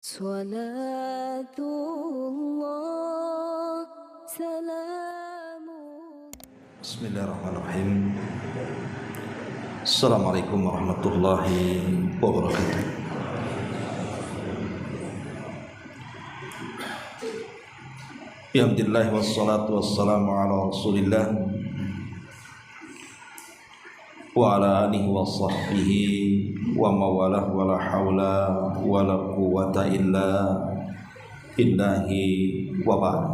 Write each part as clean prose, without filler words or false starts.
صلاة الله سلام. Bismillahirrahmanirrahim. Assalamualaikum warahmatullahi wabarakatuh. Alhamdulillah wassalatu wassalamu ala Rasulillah wa ala alihi wa sahbihi wa mawalah wa la hawla wa la quwwata illa billahi wa ba'd.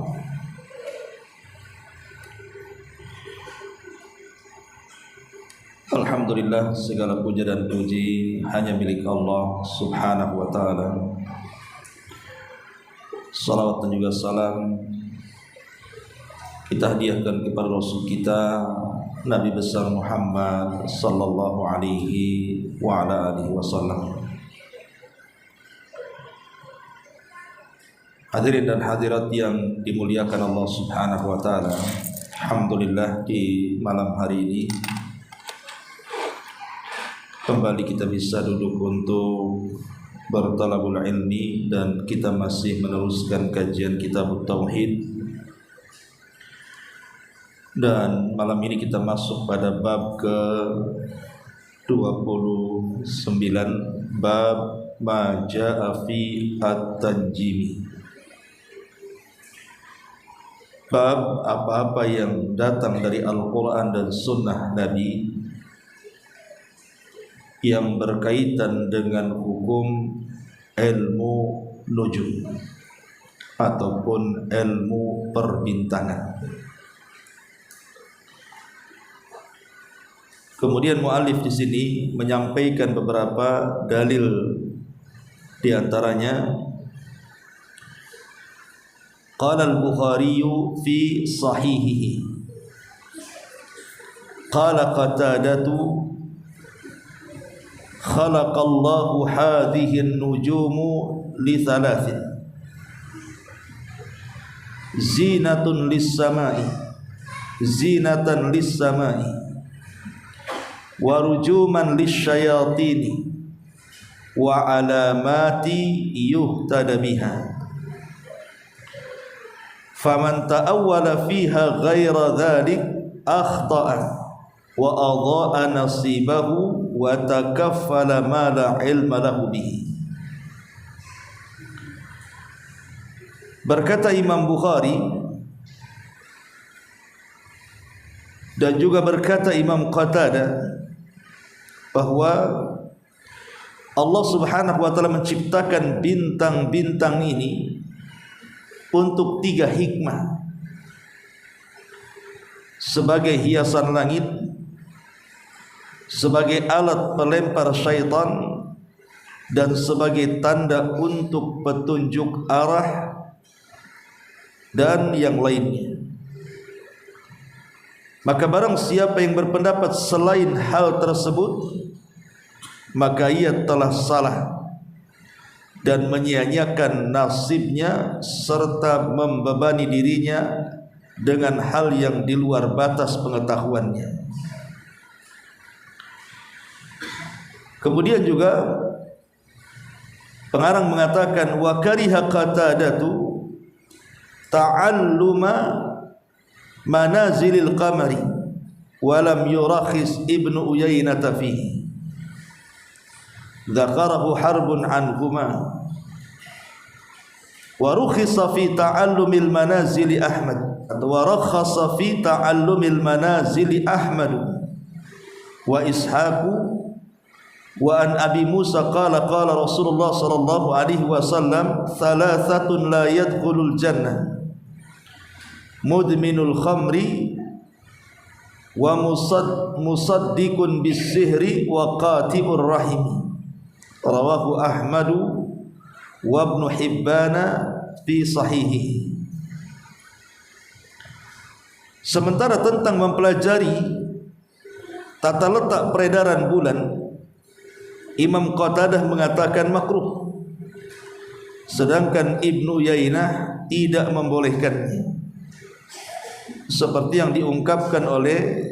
Alhamdulillah, segala puja dan puji hanya milik Allah subhanahu wa ta'ala. Salawat dan juga salam kita hadiahkan kepada Rasul kita Nabi besar Muhammad sallallahu alaihi wa ala alihi wasallam. Hadirin dan hadirat yang dimuliakan Allah subhanahu wa ta'ala, alhamdulillah di malam hari ini kembali kita bisa duduk untuk bertalabul ilmi dan kita masih meneruskan kajian kitab Tauhid. Dan malam ini kita masuk pada bab ke-29, bab ma jaa fi at-tanjimi. Bab apa-apa yang datang dari Al-Quran dan Sunnah Nabi yang berkaitan dengan hukum ilmu nujum ataupun ilmu perbintangan. Kemudian muallif di sini menyampaikan beberapa dalil, di antaranya qala al-Bukhari fi sahihihi qala Qatadatu khalaqallahu hadhihi an-nujumu li thalathin zinatun lis-sama'i zinatan lis-sama'i wa rujuman lisyayatini wa alamati yuhtada biha faman ta'awwala fiha ghaira dhalik akhta'a wa adha'a nasibahu wa takaffala ma la ilma lahu bihi. Berkata Imam Bukhari dan juga berkata Imam Qatadah bahwa Allah subhanahu wa ta'ala menciptakan bintang-bintang ini untuk 3 hikmah: sebagai hiasan langit, sebagai alat pelempar syaitan, dan sebagai tanda untuk petunjuk arah dan yang lainnya. Maka barang siapa yang berpendapat selain hal tersebut, maka ia telah salah dan menyia-nyiakan nasibnya serta membebani dirinya dengan hal yang di luar batas pengetahuannya. Kemudian juga pengarang mengatakan wa kariha Qatadatu ta'alluma manazilil qamari walam yurakhis Ibnu Uyainah fihi dzakarahu harbun anhuma wa rukhisa fi ta'allumil manazili Ahmad wa rakhasa fi ta'allumil manazili Ahmad wa Ishaqu wa an Abi Musa qala qala Rasulullah sallallahu alaihi wasallam thalathatun la yadkhulul jannah mudminul khamri wa musaddiqun bis-sihri wa qati'ur rahim. Rawahu Ahmadu wa Ibnu Hibban fi sahihihi. Sementara tentang mempelajari tata letak peredaran bulan, Imam Qatadah mengatakan makruh, sedangkan Ibnu Uyainah tidak membolehkannya, seperti yang diungkapkan oleh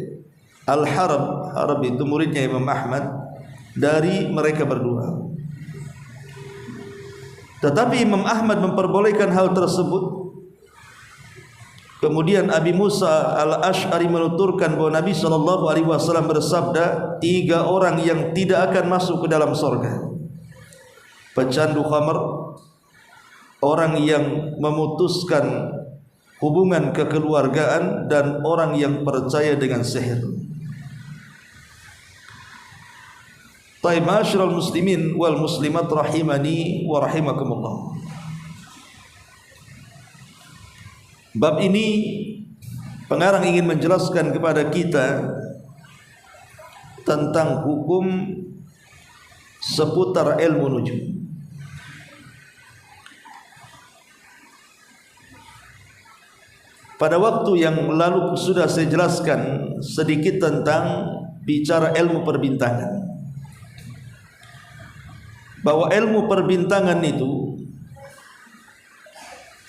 Al-Harb. Harb itu muridnya Imam Ahmad dari mereka berdua. Tetapi Imam Ahmad memperbolehkan hal tersebut. Kemudian Abi Musa al-Ash'ari menuturkan bahwa Nabi SAW bersabda, 3 orang yang tidak akan masuk ke dalam surga: pecandu khamr, orang yang memutuskan hubungan kekeluargaan, dan orang yang percaya dengan sihir. Taib ma'asyiral muslimin wal muslimat rahimani wa rahimakumullah. Bab ini pengarang ingin menjelaskan kepada kita tentang hukum seputar ilmu nujum. Pada waktu yang lalu sudah saya jelaskan sedikit tentang bicara ilmu perbintangan, bahwa ilmu perbintangan itu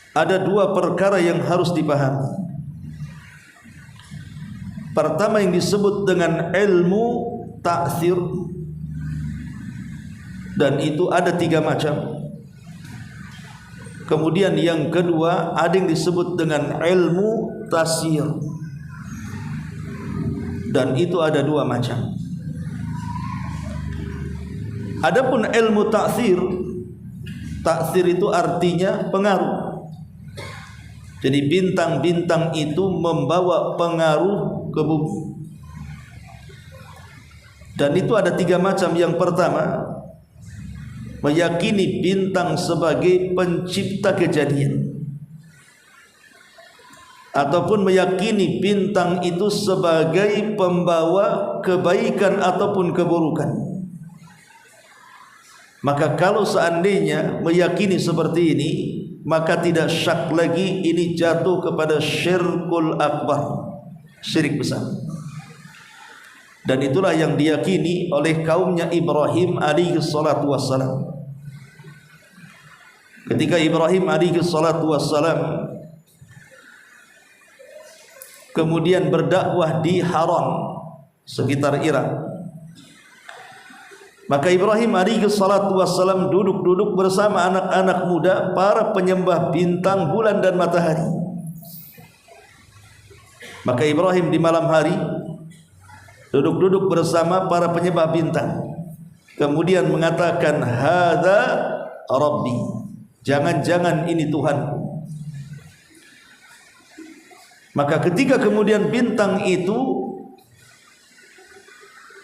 ada 2 perkara yang harus dipahami. Pertama yang disebut dengan ilmu ta'thir, dan itu ada 3 macam. Kemudian yang kedua ada yang disebut dengan ilmu tasyir, dan itu ada 2 macam. Adapun ilmu ta'thir, ta'thir itu artinya pengaruh. Jadi bintang-bintang itu membawa pengaruh ke bumi. Dan itu ada 3 macam. Yang pertama, meyakini bintang sebagai pencipta kejadian, ataupun meyakini bintang itu sebagai pembawa kebaikan ataupun keburukan. Maka kalau seandainya meyakini seperti ini, maka tidak syak lagi ini jatuh kepada syirkul akbar, syirik besar. Dan itulah yang diyakini oleh kaumnya Ibrahim alaihi salatu wassalam. Ketika Ibrahim alaihi salatu wassalam kemudian berdakwah di Haran sekitar Irak, maka Ibrahim alaihi salatu wassalam duduk-duduk bersama anak-anak muda, para penyembah bintang, bulan dan matahari. Maka Ibrahim di malam hari duduk-duduk bersama para penyembah bintang, kemudian mengatakan, hadza rabbi, jangan-jangan ini Tuhanku. Maka ketika kemudian bintang itu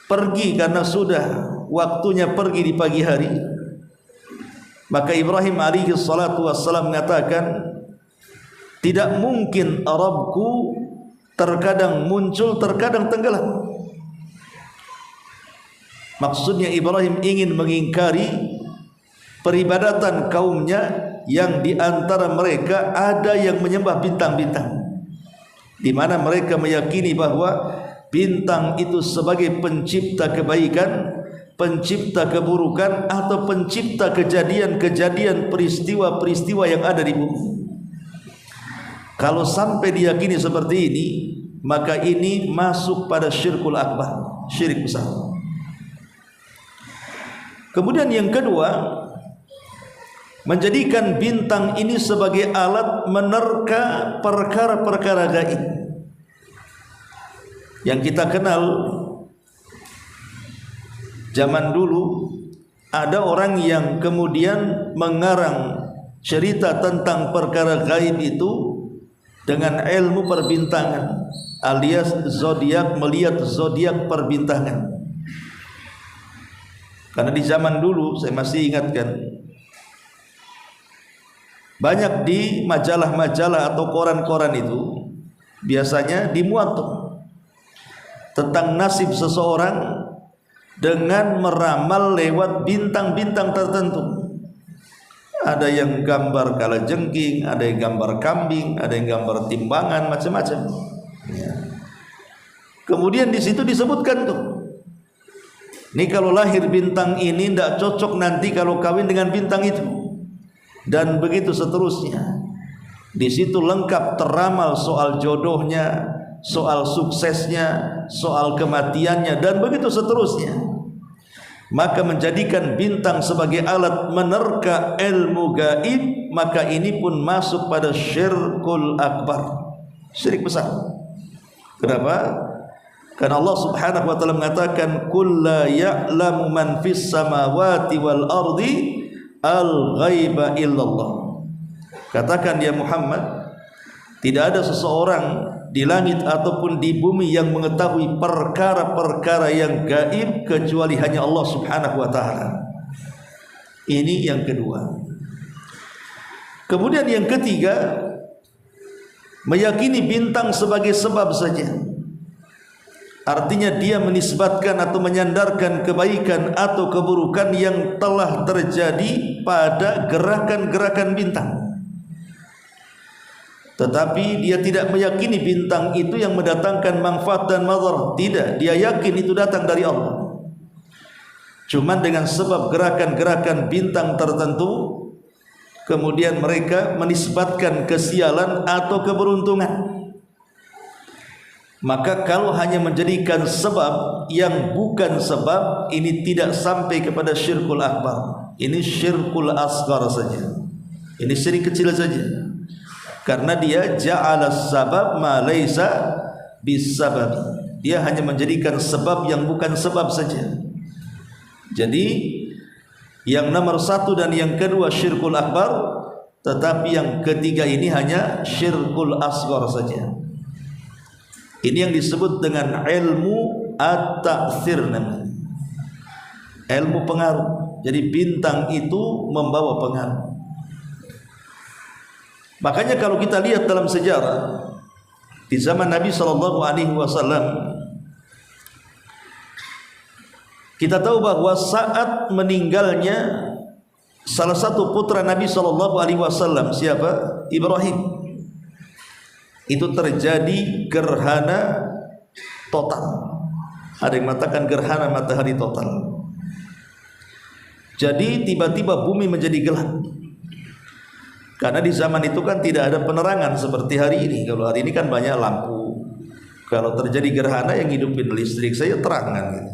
pergi karena sudah waktunya pergi di pagi hari, maka Ibrahim alaihi salatu wassalam mengatakan, tidak mungkin Rabbku terkadang muncul, terkadang tenggelam. Maksudnya Ibrahim ingin mengingkari peribadatan kaumnya yang diantara mereka ada yang menyembah bintang-bintang, di mana mereka meyakini bahwa bintang itu sebagai pencipta kebaikan, pencipta keburukan, atau pencipta kejadian-kejadian, peristiwa-peristiwa yang ada di bumi. Kalau sampai diyakini seperti ini, maka ini masuk pada syirkul akbar, syirik besar. Kemudian yang kedua, menjadikan bintang ini sebagai alat menerka perkara-perkara gaib. Yang kita kenal zaman dulu, ada orang yang kemudian mengarang cerita tentang perkara gaib itu dengan ilmu perbintangan, alias zodiak, melihat zodiak perbintangan. Karena di zaman dulu, saya masih ingatkan, banyak di majalah-majalah atau koran-koran itu biasanya dimuat tentang nasib seseorang dengan meramal lewat bintang-bintang tertentu. Ada yang gambar kalajengking, ada yang gambar kambing, ada yang gambar timbangan, macam-macam. Ya. Kemudian di situ disebutkan tuh, ini kalau lahir bintang ini tidak cocok nanti kalau kawin dengan bintang itu, dan begitu seterusnya. Di situ lengkap teramal soal jodohnya, soal suksesnya, soal kematiannya, dan begitu seterusnya. maka menjadikan bintang sebagai alat menerka ilmu gaib, maka ini pun masuk pada syirkul akbar, syirik besar. Kenapa? Karena Allah Subhanahu wa taala mengatakan qul la ya'lamu man fis samawati wal ardi al ghaiba illallah. Katakan dia Muhammad, tidak ada seseorang di langit ataupun di bumi yang mengetahui perkara-perkara yang gaib kecuali hanya Allah Subhanahu wa taala. Ini yang kedua. Kemudian yang ketiga, meyakini bintang sebagai sebab saja. Artinya dia menisbatkan atau menyandarkan kebaikan atau keburukan yang telah terjadi pada gerakan-gerakan bintang. Tetapi dia tidak meyakini bintang itu yang mendatangkan manfaat dan madarat. Tidak, dia yakin itu datang dari Allah. Cuman dengan sebab gerakan-gerakan bintang tertentu, kemudian mereka menisbatkan kesialan atau keberuntungan. Maka kalau hanya menjadikan sebab yang bukan sebab, ini tidak sampai kepada syirkul akbar. Ini syirkul asghar saja. Ini syirik kecil saja. Karena dia ja'ala sabab ma laisa bisabab. Dia hanya menjadikan sebab yang bukan sebab saja. Jadi yang nomor satu dan yang kedua syirkul akbar, tetapi yang ketiga ini hanya syirkul asghar saja. Ini yang disebut dengan ilmu at-ta'thir namanya. Ilmu pengaruh. Jadi bintang itu membawa pengaruh. Makanya kalau kita lihat dalam sejarah di zaman Nabi SAW, kita tahu bahwa saat meninggalnya salah satu putra Nabi SAW, siapa? Ibrahim. Itu terjadi gerhana total. Ada yang mengatakan gerhana matahari total. Jadi tiba-tiba bumi menjadi gelap. Karena di zaman itu kan tidak ada penerangan seperti hari ini. Kalau hari ini kan banyak lampu. Kalau terjadi gerhana yang hidupin listrik saya terangan gitu.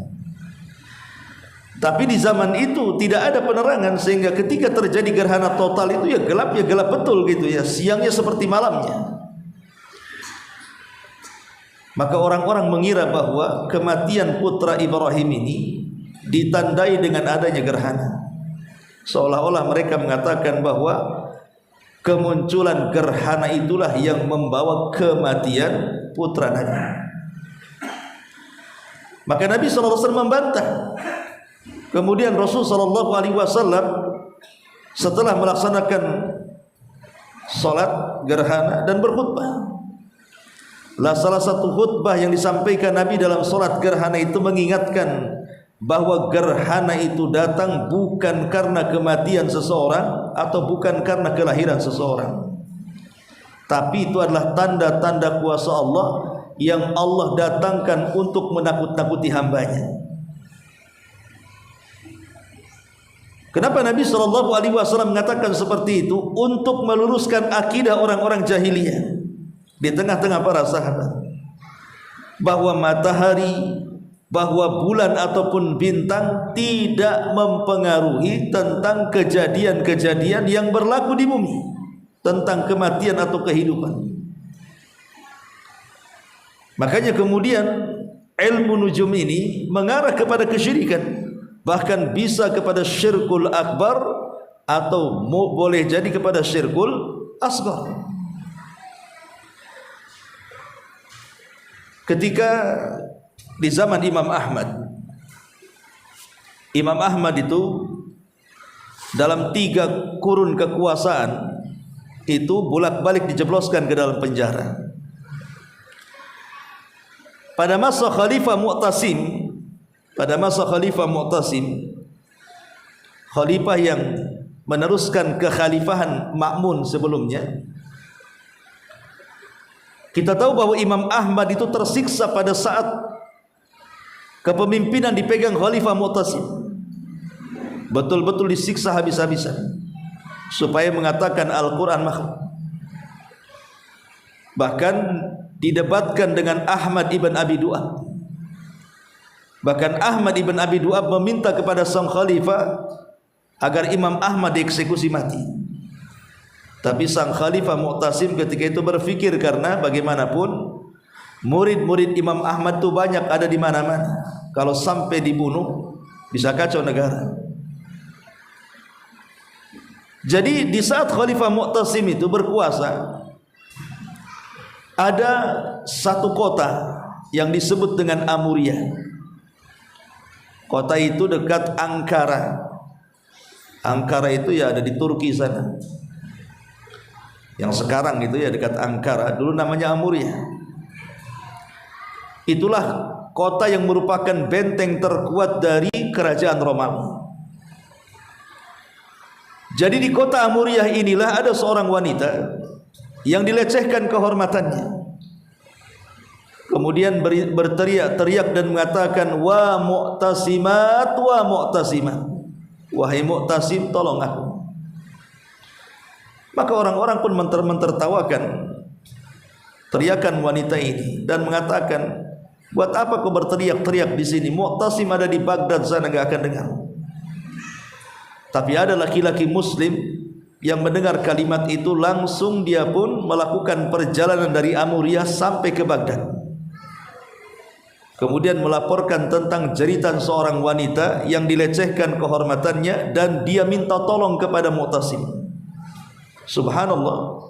Tapi di zaman itu tidak ada penerangan, sehingga ketika terjadi gerhana total itu ya gelap betul gitu ya. Siangnya seperti malamnya. Maka orang-orang mengira bahwa kematian putra Ibrahim ini ditandai dengan adanya gerhana. Seolah-olah mereka mengatakan bahwa kemunculan gerhana itulah yang membawa kematian putra Nabi. Maka Nabi SAW membantah. Kemudian Rasul SAW setelah melaksanakan salat gerhana dan berkhutbah. Lah salah satu khutbah yang disampaikan Nabi dalam salat gerhana itu mengingatkan bahwa gerhana itu datang bukan karena kematian seseorang atau bukan karena kelahiran seseorang, tapi itu adalah tanda-tanda kuasa Allah yang Allah datangkan untuk menakut-nakuti hambanya. Kenapa Nabi SAW mengatakan seperti itu? Untuk meluruskan akidah orang-orang jahiliyah di tengah-tengah para sahabat, bahwa matahari, bahwa bulan ataupun bintang tidak mempengaruhi tentang kejadian-kejadian yang berlaku di bumi, tentang kematian atau kehidupan. Makanya kemudian ilmu nujum ini mengarah kepada kesyirikan, bahkan bisa kepada syirkul akbar atau boleh jadi kepada syirkul asghar. Ketika di zaman Imam Ahmad itu dalam 3 kurun kekuasaan itu bolak-balik dijebloskan ke dalam penjara. Pada masa Khalifah Mu'tasim, khalifah yang meneruskan kekhalifahan Ma'mun sebelumnya, kita tahu bahwa Imam Ahmad itu tersiksa pada saat kepemimpinan dipegang Khalifah Mu'tasim. Betul-betul disiksa habis-habisan supaya mengatakan Al-Quran makhluk. Bahkan didebatkan dengan Ahmad ibn Abi Du'ad. Bahkan Ahmad ibn Abi Du'ab meminta kepada sang khalifah agar Imam Ahmad dieksekusi mati. Tapi sang khalifah Mu'tasim ketika itu berfikir, karena bagaimanapun murid-murid Imam Ahmad itu banyak, ada di mana-mana. Kalau sampai dibunuh bisa kacau negara. Jadi di saat Khalifah Mu'tasim itu berkuasa, ada satu kota yang disebut dengan Amuriyah. Kota itu dekat Ankara. Ankara itu ya ada di Turki sana. Yang sekarang itu ya dekat Ankara, dulu namanya Amuriyah. Itulah kota yang merupakan benteng terkuat dari kerajaan Romawi. Jadi di kota Amuriyah inilah ada seorang wanita yang dilecehkan kehormatannya. Kemudian berteriak-teriak dan mengatakan, wa Mu'tasimat, wa Mu'tasimat, wahai Mu'tasim, tolong aku. Maka orang-orang pun mentertawakan teriakan wanita ini dan mengatakan, buat apa kau berteriak-teriak di sini? Mu'tasim ada di Baghdad sana, enggak akan dengar. Tapi ada laki-laki muslim yang mendengar kalimat itu, langsung dia pun melakukan perjalanan dari Amuriyah sampai ke Baghdad. Kemudian melaporkan tentang jeritan seorang wanita yang dilecehkan kehormatannya, dan dia minta tolong kepada Mu'tasim. Subhanallah,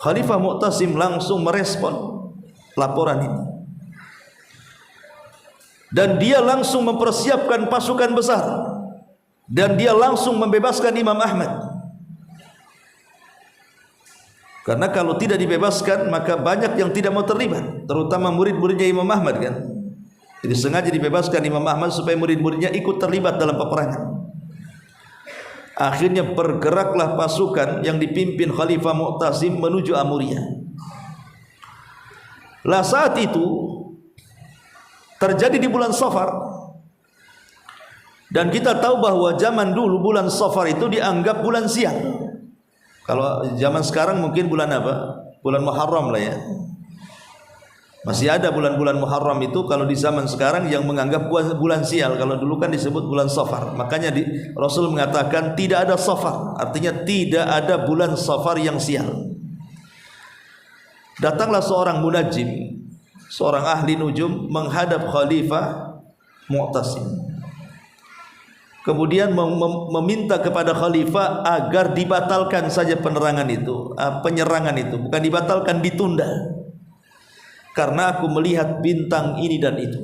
Khalifah Mu'tasim langsung merespon laporan ini, dan dia langsung mempersiapkan pasukan besar, dan dia langsung membebaskan Imam Ahmad. Karena kalau tidak dibebaskan maka banyak yang tidak mau terlibat, terutama murid-muridnya Imam Ahmad kan. Jadi sengaja dibebaskan Imam Ahmad supaya murid-muridnya ikut terlibat dalam peperangan. Akhirnya bergeraklah pasukan yang dipimpin Khalifah Mu'tasim menuju Amuriyah. Lah saat itu terjadi di bulan Safar. Dan kita tahu bahwa zaman dulu bulan Safar itu dianggap bulan sial. Kalau zaman sekarang mungkin bulan apa? Bulan Muharram lah ya. Masih ada bulan-bulan Muharram itu kalau di zaman sekarang yang menganggap bulan sial. Kalau dulu kan disebut bulan Safar. Makanya Rasul mengatakan tidak ada Safar. Artinya tidak ada bulan Safar yang sial. Datanglah seorang munajim, seorang ahli nujum menghadap Khalifah Mu'tasim. Kemudian meminta kepada khalifah agar dibatalkan saja penyerangan itu, bukan dibatalkan, ditunda. Karena aku melihat bintang ini dan itu.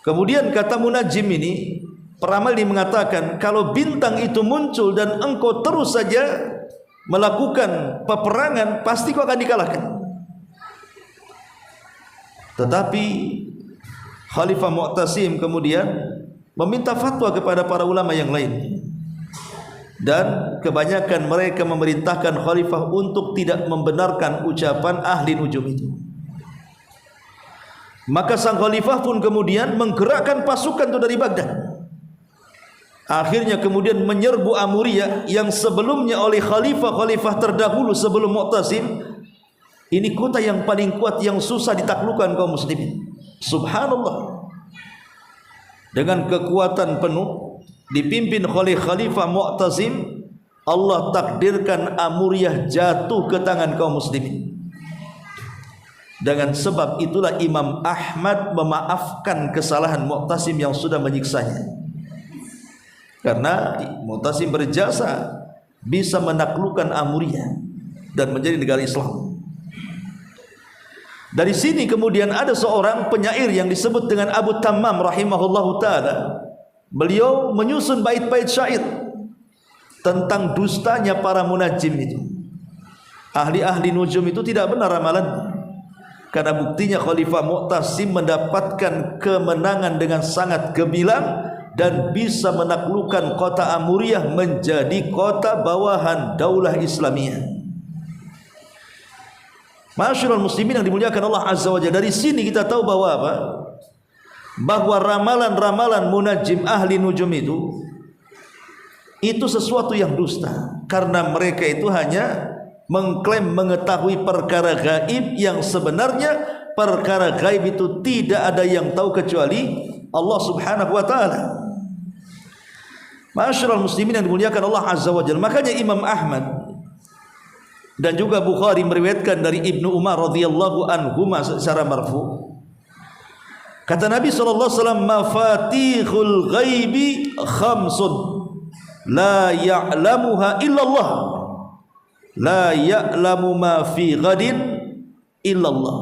Kemudian kata munajim ini, peramal ini mengatakan, kalau bintang itu muncul dan engkau terus saja melakukan peperangan, pasti kau akan dikalahkan. Tetapi Khalifah Mu'tasim kemudian meminta fatwa kepada para ulama yang lain, dan kebanyakan mereka memerintahkan khalifah untuk tidak membenarkan ucapan ahli nujum itu. Maka sang khalifah pun kemudian menggerakkan pasukan itu dari Baghdad. Akhirnya kemudian menyerbu Amuriyah yang sebelumnya oleh khalifah-khalifah terdahulu sebelum Mu'tasim. Ini kota yang paling kuat, yang susah ditaklukkan kaum muslimin. Subhanallah, dengan kekuatan penuh dipimpin oleh Khalifah Mu'tasim, Allah takdirkan Amuriyah jatuh ke tangan kaum muslimin. Dengan sebab itulah Imam Ahmad memaafkan kesalahan Mu'tasim yang sudah menyiksanya, karena Mu'tasim berjasa bisa menaklukkan Amuriyah dan menjadi negara Islam. Dari sini kemudian ada seorang penyair yang disebut dengan Abu Tammam rahimahullahu ta'ala. Beliau menyusun bait-bait syair tentang dustanya para munajim itu. Ahli-ahli nujum itu tidak benar ramalan, karena buktinya Khalifah Mu'tasim mendapatkan kemenangan dengan sangat gemilang dan bisa menaklukkan kota Amuriyah menjadi kota bawahan daulah Islamiyah. Masyarul muslimin yang dimuliakan Allah Azza wa Jalla, dari sini kita tahu bahwa apa? Bahwa ramalan-ramalan munajim ahli nujum itu sesuatu yang dusta, karena mereka itu hanya mengklaim mengetahui perkara gaib yang sebenarnya perkara gaib itu tidak ada yang tahu kecuali Allah Subhanahu wa taala. Ma'asyiral muslimin yang dimuliakan Allah Azza wa Jalla. Makanya Imam Ahmad dan juga Bukhari meriwayatkan dari Ibnu Umar radhiyallahu anhuma secara marfu. Kata Nabi sallallahu alaihi wasallam, "Mafatihul ghaibi khamsun la ya'lamuha illallah. La ya'lamu ma fi ghadin illallah.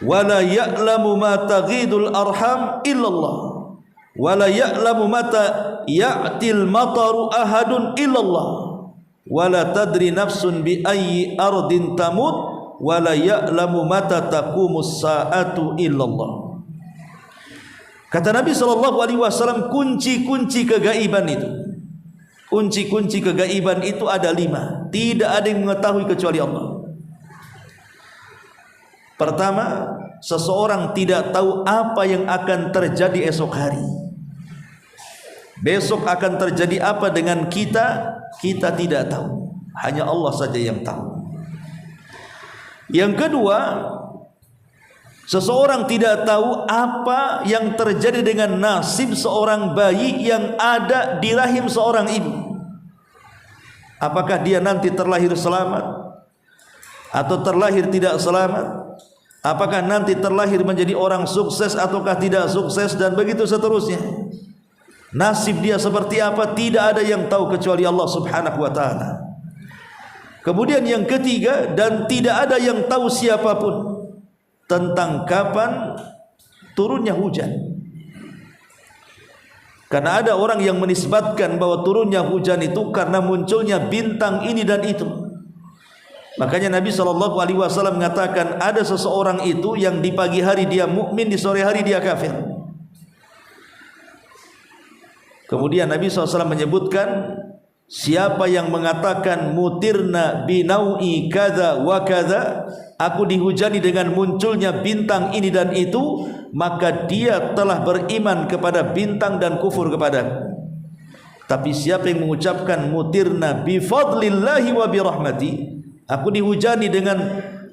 Wa la ya'lamu ma taghidul arham illallah. Wa la ya'lamu mata ya'til mataru ahadun illallah. Wa la tadri nafsun bi ayyi ardin tamut. Wa la ya'lamu mata taqumus sa'atu illallah." Kata Nabi sallallahu alaihi wasallam, kunci-kunci kegaiban itu, kunci-kunci kegaiban itu ada 5. Tidak ada yang mengetahui kecuali Allah. Pertama, seseorang tidak tahu apa yang akan terjadi esok hari. Besok akan terjadi apa dengan kita, kita tidak tahu. Hanya Allah saja yang tahu. Yang kedua, seseorang tidak tahu apa yang terjadi dengan nasib seorang bayi yang ada di rahim seorang ibu. Apakah dia nanti terlahir selamat atau terlahir tidak selamat? Apakah nanti terlahir menjadi orang sukses ataukah tidak sukses, dan begitu seterusnya. Nasib dia seperti apa tidak ada yang tahu kecuali Allah Subhanahu wa taala. Kemudian yang ketiga, dan tidak ada yang tahu siapapun tentang kapan turunnya hujan. Karena ada orang yang menisbatkan bahwa turunnya hujan itu karena munculnya bintang ini dan itu. Makanya Nabi SAW mengatakan ada seseorang itu yang di pagi hari dia mukmin, di sore hari dia kafir. Kemudian Nabi SAW menyebutkan, siapa yang mengatakan mutirna binaui kada wa kada, aku dihujani dengan munculnya bintang ini dan itu, maka dia telah beriman kepada bintang dan kufur kepadaku. Tapi siapa yang mengucapkan mutirna bifadlillahi wa birahmati, aku dihujani dengan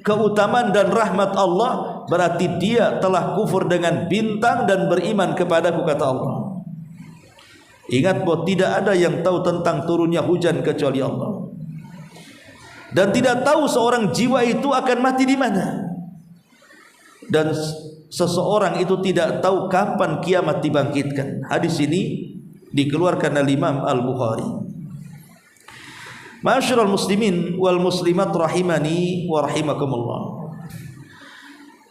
keutamaan dan rahmat Allah, berarti dia telah kufur dengan bintang dan beriman kepadaku, kata Allah. Ingat bahwa tidak ada yang tahu tentang turunnya hujan kecuali Allah. Dan tidak tahu seorang jiwa itu akan mati di mana. Dan seseorang itu tidak tahu kapan kiamat dibangkitkan. Hadis ini dikeluarkan oleh Imam Al-Bukhari. Ma'asyiral muslimin wal muslimat rahimani wa rahimakumullah.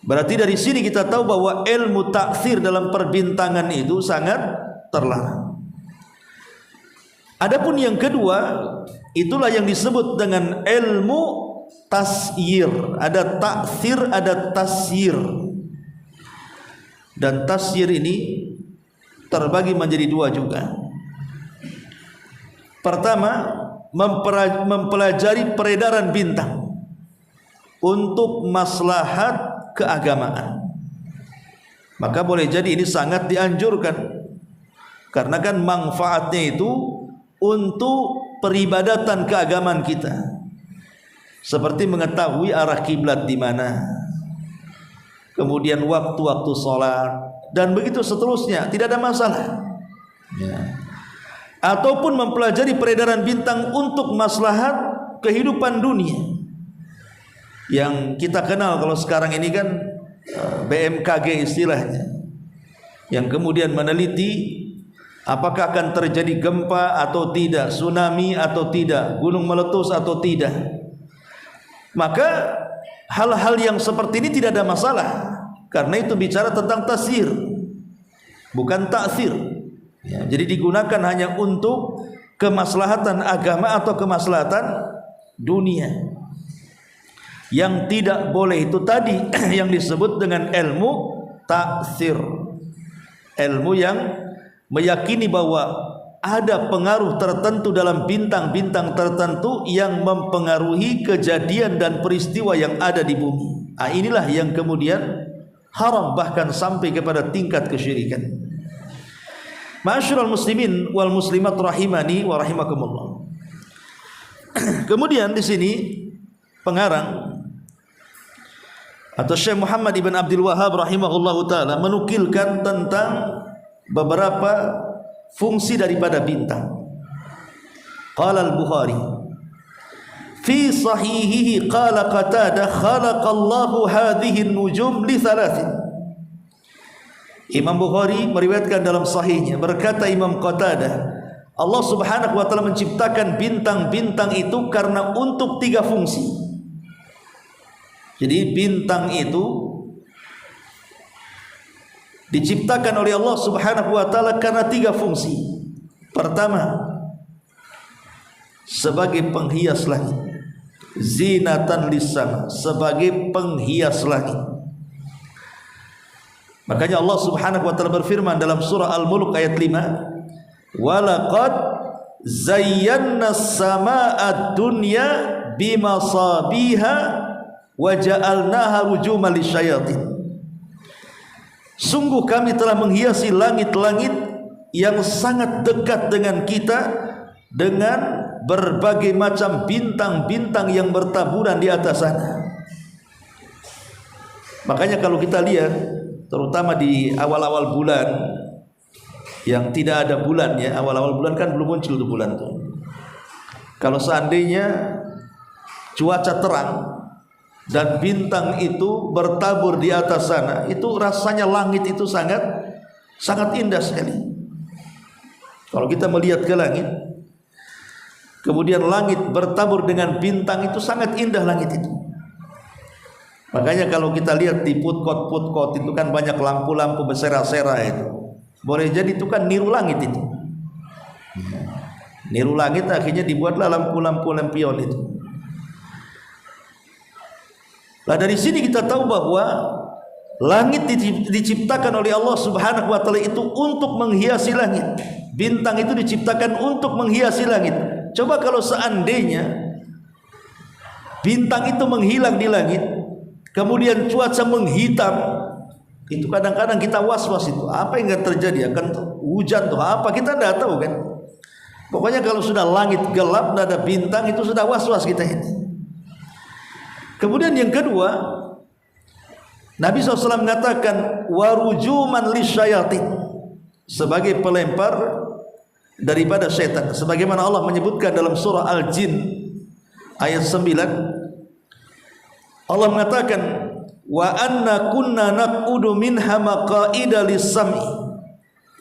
Berarti dari sini kita tahu bahwa ilmu taksir dalam perbintangan itu sangat terlarang. Adapun yang kedua, itulah yang disebut dengan ilmu tasyir. Ada taksir, ada tasyir. Dan tasyir ini terbagi menjadi 2 juga. Pertama, mempelajari peredaran bintang untuk maslahat keagamaan. Maka boleh jadi ini sangat dianjurkan, karena kan manfaatnya itu untuk peribadatan keagamaan kita, seperti mengetahui arah kiblat di mana, kemudian waktu-waktu sholat, dan begitu seterusnya, tidak ada masalah. Ataupun mempelajari peredaran bintang untuk maslahat kehidupan dunia, yang kita kenal kalau sekarang ini kan BMKG istilahnya, yang kemudian meneliti apakah akan terjadi gempa atau tidak, tsunami atau tidak, gunung meletus atau tidak. Maka hal-hal yang seperti ini tidak ada masalah, karena itu bicara tentang tasyir, bukan taksir. Ya, jadi digunakan hanya untuk kemaslahatan agama atau kemaslahatan dunia. Yang tidak boleh itu tadi yang disebut dengan ilmu taksir, ilmu yang meyakini bahwa ada pengaruh tertentu dalam bintang-bintang tertentu yang mempengaruhi kejadian dan peristiwa yang ada di bumi. Inilah yang kemudian haram, bahkan sampai kepada tingkat kesyirikan. Ma'asyiral muslimin wal muslimat rahimani wa rahimakumullah. Kemudian di sini pengarang atau Syekh Muhammad ibn Abdul Wahhab rahimahullahu taala menukilkan tentang beberapa fungsi daripada bintang. Qala al-Bukhari fi sahihihi qala Qatadah khalaqallahu hadhihi an-nujum li thalathin. Imam Bukhari meriwayatkan dalam sahihnya, berkata Imam Qatadah, Allah Subhanahu wa taala menciptakan bintang-bintang itu karena untuk 3 fungsi. Jadi bintang itu diciptakan oleh Allah Subhanahu wa taala karena 3 fungsi. Pertama, sebagai penghias langit. Zinatan lis-sama, sebagai penghias langit. Makanya Allah Subhanahu wa taala berfirman dalam surah Al-Mulk ayat 5, "Walaqad zayyana as-samaa'a ad-dunya bimasabiha wa ja'alnaha rujuman lisyayatin." Sungguh kami telah menghiasi langit-langit yang sangat dekat dengan kita dengan berbagai macam bintang-bintang yang bertaburan di atas sana. Makanya kalau kita lihat terutama di awal-awal bulan yang tidak ada bulannya, awal-awal bulan kan belum muncul tuh bulan tuh. Kalau seandainya cuaca terang dan bintang itu bertabur di atas sana, itu rasanya langit itu sangat indah sekali. Kalau kita melihat ke langit, kemudian langit bertabur dengan bintang, itu sangat indah langit itu. Makanya kalau kita lihat di putkot itu kan banyak lampu-lampu bersera-sera itu. Boleh jadi itu kan niru langit itu. Niru langit, akhirnya dibuatlah lampu-lampu lampion itu. Nah, dari sini kita tahu bahwa langit diciptakan oleh Allah Subhanahu wa taala itu untuk menghiasi langit. Bintang itu diciptakan untuk menghiasi langit. Coba kalau seandainya bintang itu menghilang di langit, kemudian cuaca menghitam, itu kadang-kadang kita was-was itu. Apa yang akan terjadi? Akan hujan tuh apa? Kita tidak tahu kan. Pokoknya kalau sudah langit gelap, tidak ada bintang, itu sudah was-was kita ini. Kemudian yang kedua, Nabi SAW mengatakan warujuman lisyayatin, sebagai pelempar daripada syaitan. Sebagaimana Allah menyebutkan dalam surah Al-Jin ayat 9, Allah mengatakan wa anna kunna naq'udu minha maqa'ida lis-sam'i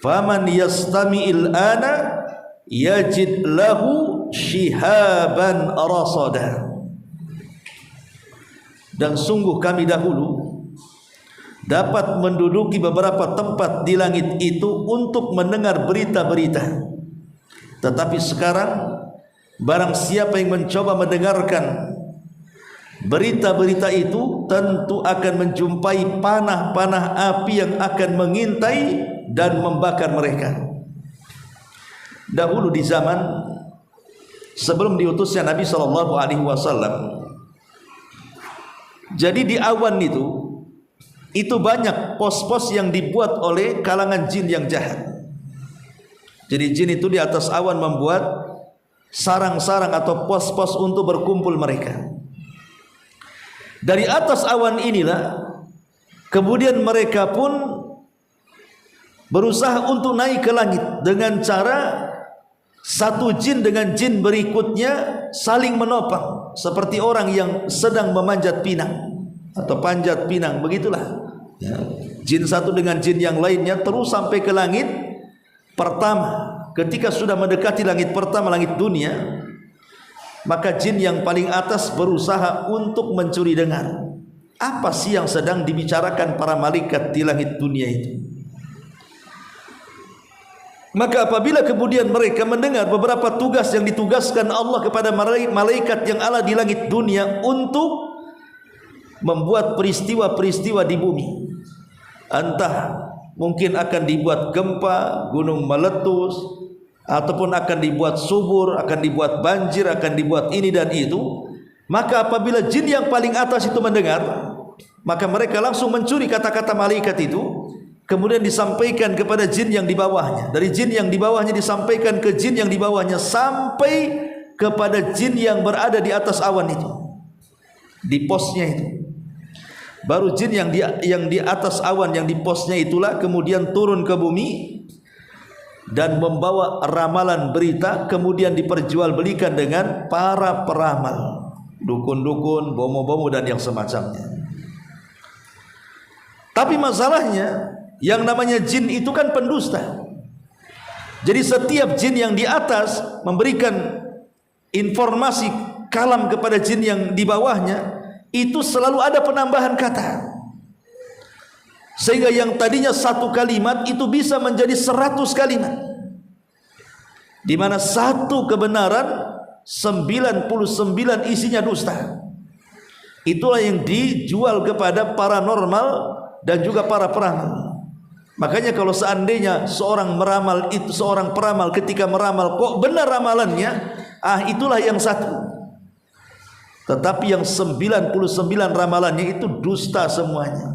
faman yastami'il ana yajid lahu shihaban rasada. Dan sungguh kami dahulu dapat menduduki beberapa tempat di langit itu untuk mendengar berita-berita. Tetapi sekarang barang siapa yang mencoba mendengarkan berita-berita itu, tentu akan menjumpai panah-panah api yang akan mengintai dan membakar mereka. Dahulu di zaman sebelum diutusnya Nabi SAW, jadi di awan itu banyak pos-pos yang dibuat oleh kalangan jin yang jahat. Jadi jin itu di atas awan membuat sarang-sarang atau pos-pos untuk berkumpul mereka. Dari atas awan inilah kemudian mereka pun berusaha untuk naik ke langit dengan cara satu jin dengan jin berikutnya saling menopang, seperti orang yang sedang memanjat pinang atau panjat pinang, begitulah ya. Jin satu dengan jin yang lainnya terus sampai ke langit pertama. Ketika sudah mendekati langit pertama, langit dunia, maka jin yang paling atas berusaha untuk mencuri dengar apa sih yang sedang dibicarakan para malaikat di langit dunia itu. Maka apabila kemudian mereka mendengar beberapa tugas yang ditugaskan Allah kepada malaikat yang ada di langit dunia untuk membuat peristiwa-peristiwa di bumi, entah mungkin akan dibuat gempa, gunung meletus, ataupun akan dibuat subur, akan dibuat banjir, akan dibuat ini dan itu, maka apabila jin yang paling atas itu mendengar, maka mereka langsung mencuri kata-kata malaikat itu, kemudian disampaikan kepada jin yang di bawahnya. Dari jin yang di bawahnya disampaikan ke jin yang di bawahnya, sampai kepada jin yang berada di atas awan itu, di posnya itu. Baru jin yang di atas awan, yang di posnya itulah kemudian turun ke bumi dan membawa ramalan berita, kemudian diperjualbelikan dengan para peramal, dukun-dukun, bomo-bomo dan yang semacamnya. Tapi masalahnya yang namanya jin itu kan pendusta. Jadi setiap jin yang di atas memberikan informasi kalam kepada jin yang di bawahnya, itu selalu ada penambahan kata, sehingga yang tadinya satu kalimat itu bisa menjadi 100 kalimat, di mana satu kebenaran 99 isinya dusta. Itulah yang dijual kepada paranormal dan juga para peramal. Makanya kalau seandainya seorang peramal ketika meramal kok benar ramalannya, itulah yang satu. Tetapi yang 99 ramalannya itu dusta semuanya.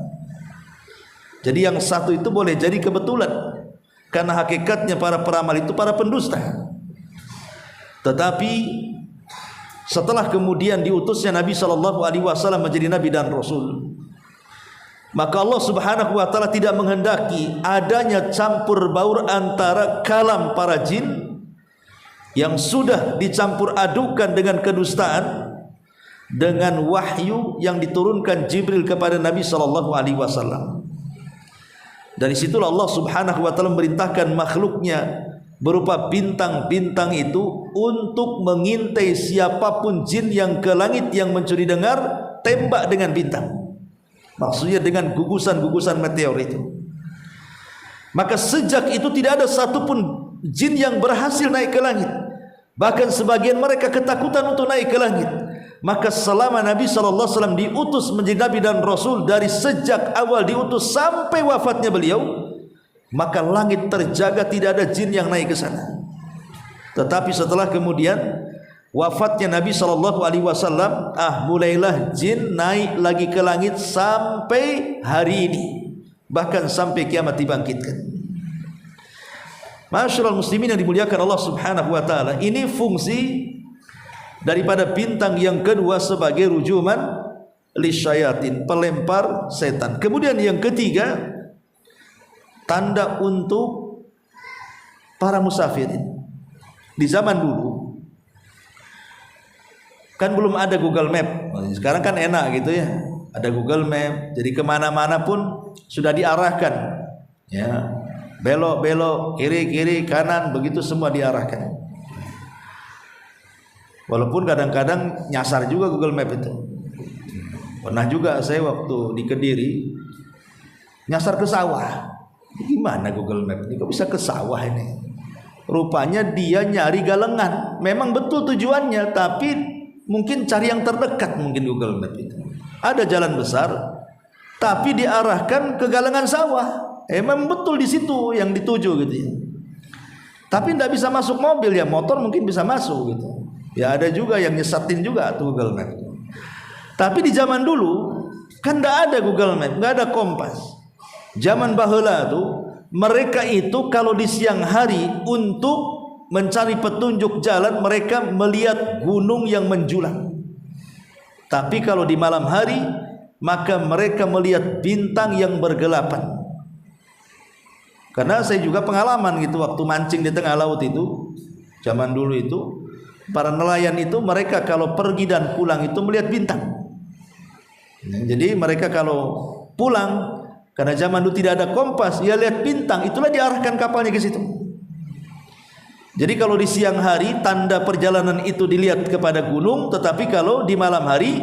Jadi yang satu itu boleh jadi kebetulan, karena hakikatnya para peramal itu para pendusta. Tetapi setelah kemudian diutusnya Nabi SAW menjadi Nabi dan Rasul, maka Allah Subhanahu wa ta'ala tidak menghendaki adanya campur baur antara kalam para jin yang sudah dicampur adukan dengan kedustaan dengan wahyu yang diturunkan Jibril kepada Nabi SAW. Dari situlah Allah Subhanahu wa ta'ala memerintahkan makhluknya berupa bintang-bintang itu untuk mengintai siapapun jin yang ke langit yang mencuri dengar, tembak dengan bintang. Maksudnya dengan gugusan-gugusan meteor itu. Maka sejak itu tidak ada satupun jin yang berhasil naik ke langit. Bahkan sebagian mereka ketakutan untuk naik ke langit. Maka selama Nabi SAW diutus menjadi Nabi dan Rasul, dari sejak awal diutus sampai wafatnya beliau, maka langit terjaga, tidak ada jin yang naik ke sana. Tetapi setelah kemudian wafatnya Nabi SAW, mulailah jin naik lagi ke langit sampai hari ini, bahkan sampai kiamat dibangkitkan. Masyaallah muslimin yang dimuliakan Allah Subhanahu wa ta'ala, ini fungsi daripada bintang yang kedua sebagai rujuman lisyayatin, pelempar setan. Kemudian yang ketiga, tanda untuk para musafirin. Di zaman dulu kan belum ada Google Map. Sekarang kan enak gitu ya, ada Google Map, jadi kemana-mana pun sudah diarahkan ya, belok-belok, kiri-kiri, kanan, begitu semua diarahkan. Walaupun kadang-kadang nyasar juga Google Map itu. Pernah juga saya waktu di Kediri nyasar ke sawah. Gimana Google Map ini kok bisa ke sawah ini? Rupanya dia nyari galengan. Memang betul tujuannya, tapi mungkin cari yang terdekat mungkin Google Map itu. Ada jalan besar, tapi diarahkan ke galengan sawah. Memang betul di situ yang dituju gitu ya. Tapi tidak bisa masuk mobil ya, motor mungkin bisa masuk gitu. Ya ada juga yang nyesatin juga tuh Google Map. Tapi di zaman dulu kan tidak ada Google Map, nggak ada kompas. Zaman baheula tuh mereka itu kalau di siang hari untuk mencari petunjuk jalan, mereka melihat gunung yang menjulang. Tapi kalau di malam hari maka mereka melihat bintang yang bergelapan. Karena saya juga pengalaman gitu waktu mancing di tengah laut itu, zaman dulu itu para nelayan itu mereka kalau pergi dan pulang itu melihat bintang. Jadi mereka kalau pulang, karena zaman dulu tidak ada kompas, dia lihat bintang, itulah diarahkan kapalnya ke situ. Jadi kalau di siang hari tanda perjalanan itu dilihat kepada gunung, tetapi kalau di malam hari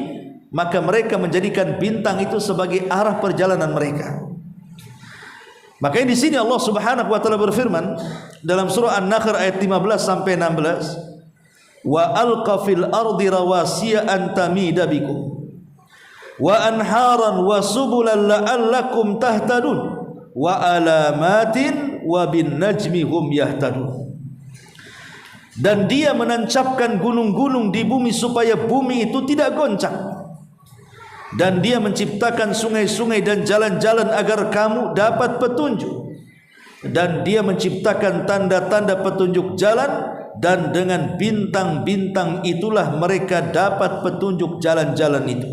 maka mereka menjadikan bintang itu sebagai arah perjalanan mereka. Makanya di sini Allah Subhanahu wa taala berfirman dalam surah An-Nahl ayat 15 sampai 16, wa alqa fil ardi rawasiya an tamida bikum wa anharan wa subulan la'allakum tahtadun wa alamatin wa bin najmi hum yahtadun. Dan dia menancapkan gunung-gunung di bumi supaya bumi itu tidak goncang, dan dia menciptakan sungai-sungai dan jalan-jalan agar kamu dapat petunjuk, dan dia menciptakan tanda-tanda petunjuk jalan, dan dengan bintang-bintang itulah mereka dapat petunjuk jalan-jalan itu.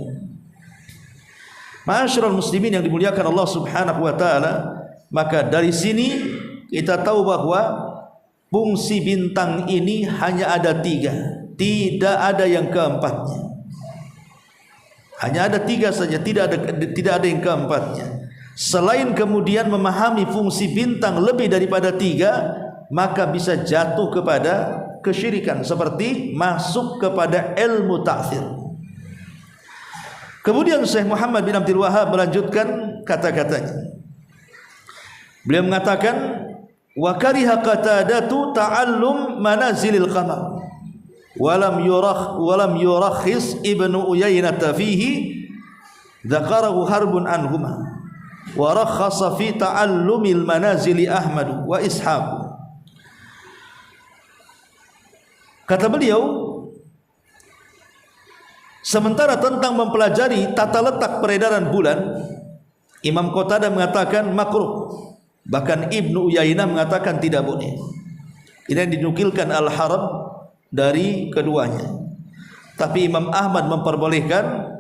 Ma'asyiral muslimin yang dimuliakan Allah Subhanahu wa taala, maka dari sini kita tahu bahwa fungsi bintang ini hanya ada 3, tidak ada yang keempatnya. Hanya ada 3 saja, tidak ada yang keempatnya. Selain kemudian memahami fungsi bintang lebih daripada 3, maka bisa jatuh kepada kesyirikan, seperti masuk kepada ilmu ta'thir. Kemudian Syekh Muhammad bin Abdul Wahhab melanjutkan kata-katanya. Beliau mengatakan, wa kariha Qatadatu ta'allum manazilil qamar walam yurakhis Ibnu Uyainah fihi dzakarahu harbun anhuma wa rakhasa fi ta'allumil manazili Ahmad wa Ishaq. Kata beliau, sementara tentang mempelajari tata letak peredaran bulan, Imam Qatadah mengatakan makruh, bahkan Ibnu Uyainah mengatakan tidak boleh. Ini yang dinukilkan Al-Harb dari keduanya. Tapi Imam Ahmad memperbolehkan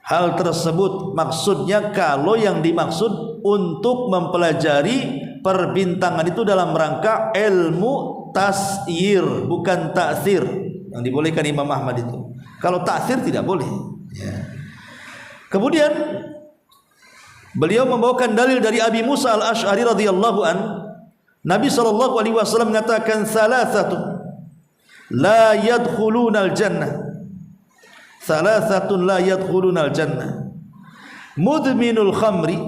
hal tersebut, maksudnya kalau yang dimaksud untuk mempelajari perbintangan itu dalam rangka ilmu tasyir, bukan ta'thir yang dibolehkan Imam Ahmad itu. Kalau ta'thir tidak boleh ya. Kemudian beliau membawakan dalil dari Abi Musa al-Ash'ari radhiyallahu an, Nabi SAW mengatakan salasatun la yadkhulunal jannah, salasatun la yadkhulunal jannah, mudminul khamri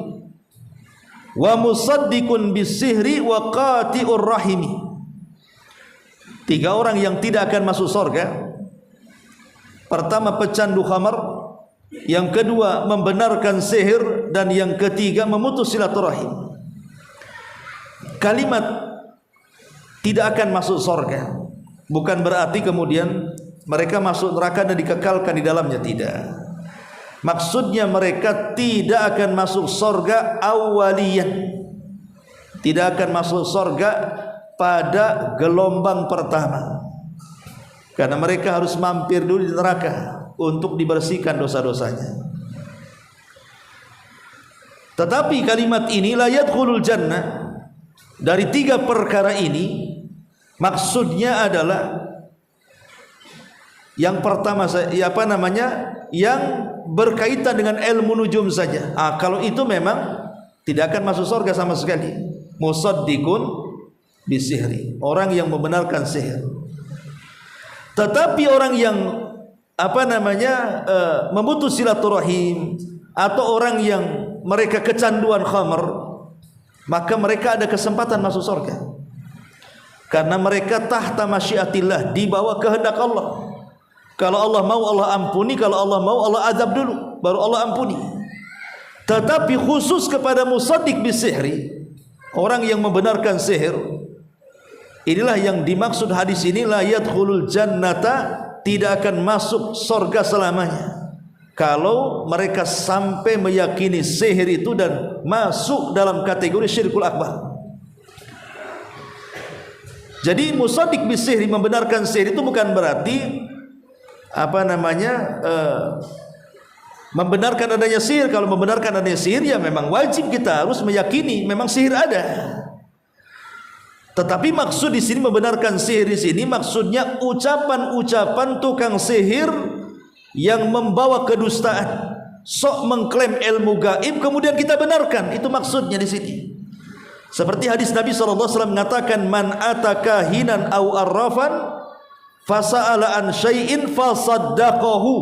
wa musaddiqun bisihri wa qati'ur rahimi. 3 orang yang tidak akan masuk surga. Pertama pecandu khamar, yang kedua membenarkan sihir, dan yang ketiga memutus silaturahim. Kalimat tidak akan masuk surga bukan berarti kemudian mereka masuk neraka dan dikekalkan di dalamnya, tidak. Maksudnya mereka tidak akan masuk surga awaliyan, tidak akan masuk surga pada gelombang pertama, karena mereka harus mampir dulu di neraka untuk dibersihkan dosa-dosanya. Tetapi kalimat ini la yadkhulul jannah, dari 3 perkara ini maksudnya adalah yang pertama yang berkaitan dengan ilmu nujum saja. Kalau itu memang tidak akan masuk surga sama sekali. Musaddiqun bisihri, orang yang membenarkan sihir. Tetapi orang yang memutus silaturahim, atau orang yang mereka kecanduan khamr, maka mereka ada kesempatan masuk surga, karena mereka tahta masyiatillah, di bawah kehendak Allah. Kalau Allah mau Allah ampuni, kalau Allah mau Allah azab dulu, baru Allah ampuni. Tetapi khusus kepada musaddiq bisihri, orang yang membenarkan sihir, inilah yang dimaksud hadis ini, la yadkhulul jannata, tidak akan masuk surga selamanya. Kalau mereka sampai meyakini sihir itu dan masuk dalam kategori syirkul akbar. Jadi musaddiq bisihri, membenarkan sihir itu bukan berarti membenarkan adanya sihir. Kalau membenarkan adanya sihir, ya memang wajib kita harus meyakini memang sihir ada. Tetapi maksud di sini membenarkan sihir di sini maksudnya ucapan-ucapan tukang sihir yang membawa kedustaan, sok mengklaim ilmu gaib kemudian kita benarkan, itu maksudnya di sini. Seperti hadis Nabi SAW mengatakan, man ataka hinan au arrafan fasa'ala an syai'in fasaddaqahu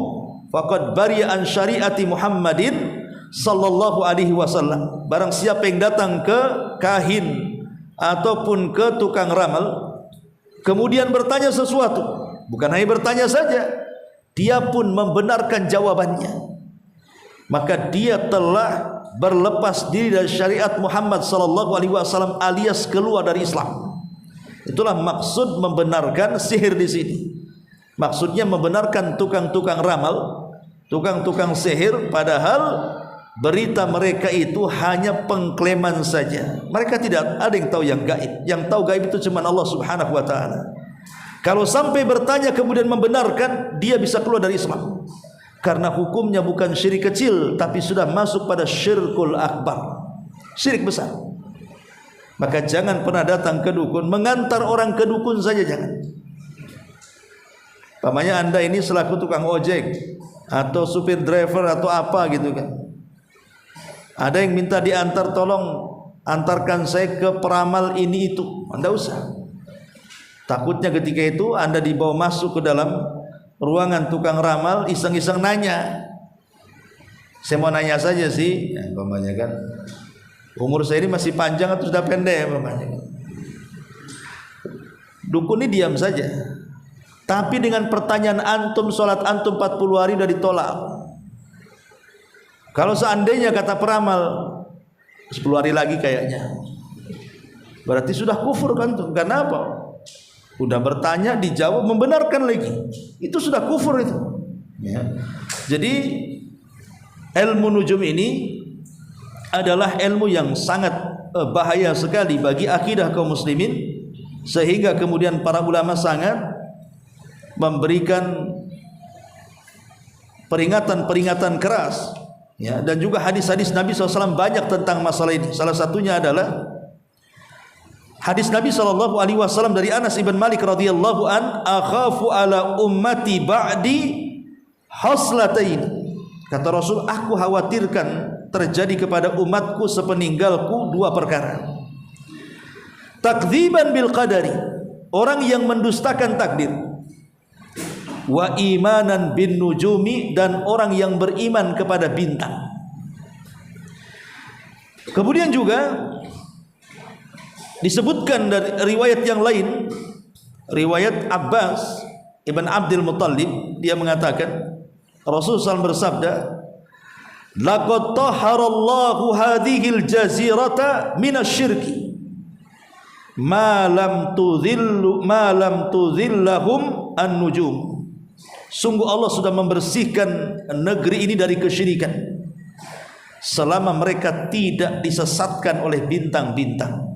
faqad bari'a an syariati Muhammadin sallallahu alaihi wasallam. Barang siapa yang datang ke kahin ataupun ke tukang ramal kemudian bertanya sesuatu, bukan hanya bertanya saja, dia pun membenarkan jawabannya, maka dia telah berlepas diri dari syariat Muhammad sallallahu alaihi wasallam, alias keluar dari Islam. Itulah maksud membenarkan sihir di sini. Maksudnya membenarkan tukang-tukang ramal, tukang-tukang sihir, padahal berita mereka itu hanya pengklaiman saja. Mereka tidak ada yang tahu yang gaib. Yang tahu gaib itu cuma Allah Subhanahu wa taala. Kalau sampai bertanya kemudian membenarkan, dia bisa keluar dari Islam. karena hukumnya bukan syirik kecil tapi sudah masuk pada syirkul akbar, syirik besar. Maka jangan pernah datang ke dukun, mengantar orang ke dukun saja jangan. Pamannya Anda ini selaku tukang ojek atau supir driver atau apa gitu kan, ada yang minta diantar, tolong antarkan saya ke peramal ini itu, Anda usah. Takutnya ketika itu Anda dibawa masuk ke dalam ruangan tukang ramal, iseng-iseng nanya. Saya mau nanya saja sih, ya, umpamanya kan, umur saya ini masih panjang atau sudah pendek umpamanya kan. Dukun ini diam saja. Tapi dengan pertanyaan antum, sholat antum 40 hari sudah ditolak. Kalau seandainya kata peramal 10 hari lagi kayaknya, berarti sudah kufur kan tuh. Karena apa? Udah bertanya, dijawab, membenarkan lagi, itu sudah kufur itu ya. Jadi ilmu nujum ini adalah ilmu yang sangat bahaya sekali bagi akidah kaum muslimin, sehingga kemudian para ulama sangat memberikan peringatan-peringatan keras ya. Dan juga hadis-hadis Nabi SAW banyak tentang masalah ini. Salah satunya adalah hadis Nabi SAW dari Anas ibn Malik radhiyallahu an, akhafu ala ummati ba'di haslatain. Kata Rasul, aku khawatirkan terjadi kepada umatku sepeninggalku dua perkara. Takdziban bil qadari, orang yang mendustakan takdir. Wa imanan bin nujumi, dan orang yang beriman kepada bintang. Kemudian juga disebutkan dari riwayat yang lain, riwayat Abbas ibn Abdul Muttalib, dia mengatakan Rasulullah SAW bersabda, laqad taharallahu hadhil jazirata minasyirki ma lam tudhillahum an-nujum. Sungguh Allah sudah membersihkan negeri ini dari kesyirikan selama mereka tidak disesatkan oleh bintang-bintang.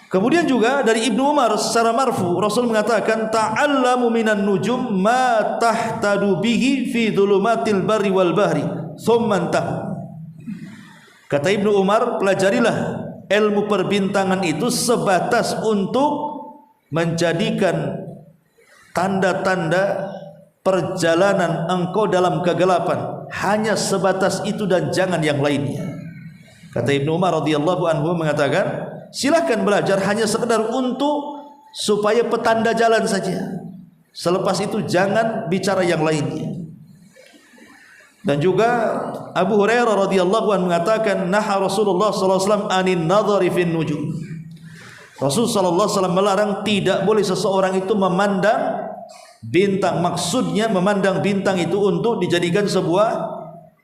Kemudian juga dari Ibnu Umar secara marfu, Rasul mengatakan, ta'allamu minan nujum ma tahtadu bihi fi dhulumatil barri wal bahri thumma tahu. Kata Ibnu Umar, pelajarilah ilmu perbintangan itu sebatas untuk menjadikan tanda-tanda perjalanan engkau dalam kegelapan, hanya sebatas itu dan jangan yang lainnya. Kata Ibnu Umar radhiyallahu anhu mengatakan, silakan belajar hanya sekedar untuk supaya petanda jalan saja. Selepas itu jangan bicara yang lainnya. Dan juga Abu Hurairah radhiyallahu anhu mengatakan, naha Rasulullah sallallahu alaihi wasallam anin nadhari fin nujum. Rasul sallallahu alaihi wasallam melarang, tidak boleh seseorang itu memandang bintang. Maksudnya memandang bintang itu untuk dijadikan sebuah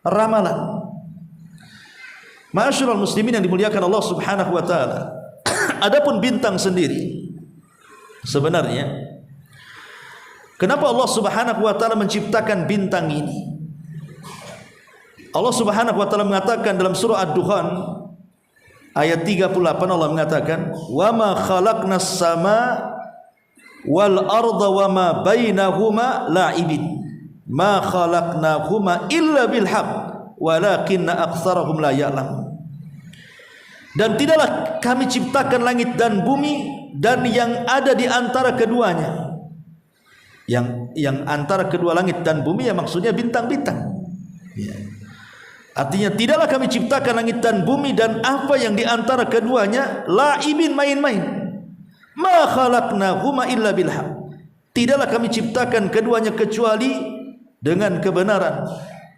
ramalan. Ma'asyiral muslimin yang dimuliakan Allah Subhanahu wa taala. Adapun bintang sendiri sebenarnya, kenapa Allah Subhanahu wa taala menciptakan bintang ini? Allah Subhanahu wa taala mengatakan dalam surah Ad-Dukhan ayat 38, Allah mengatakan, "Wa ma khalaqnas sama wal arda wa ma bainahuma la'ibin ma khalaqnahuma illa bil haqq walakinna aktsarahum la ya'lamun." Dan tidaklah kami ciptakan langit dan bumi dan yang ada di antara keduanya. Yang antara kedua langit dan bumi ya maksudnya bintang-bintang ya. Artinya tidaklah kami ciptakan langit dan bumi dan apa yang di antara keduanya la'ibin, main-main. Ma khalaqnahuma illa bil haqq. Tidaklah kami ciptakan keduanya kecuali dengan kebenaran.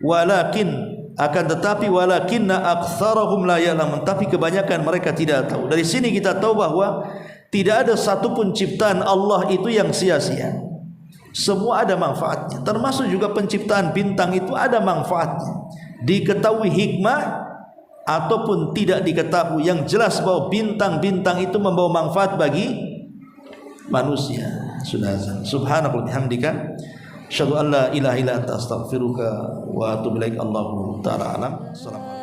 Walakin, akan tetapi, walakinna aktsarahum la ya'lamun, tapi kebanyakan mereka tidak tahu. Dari sini kita tahu bahwa tidak ada satupun ciptaan Allah itu yang sia-sia. Semua ada manfaatnya, termasuk juga penciptaan bintang itu ada manfaatnya. Diketahui hikmah ataupun tidak diketahui, yang jelas bahwa bintang-bintang itu membawa manfaat bagi manusia. Sudah. Subhanallah bihamdika, asyhadu an la ilaha illa anta, astaghfiruka wa atubu ilaik. Allahu ta'ala alam. Assalamualaikum.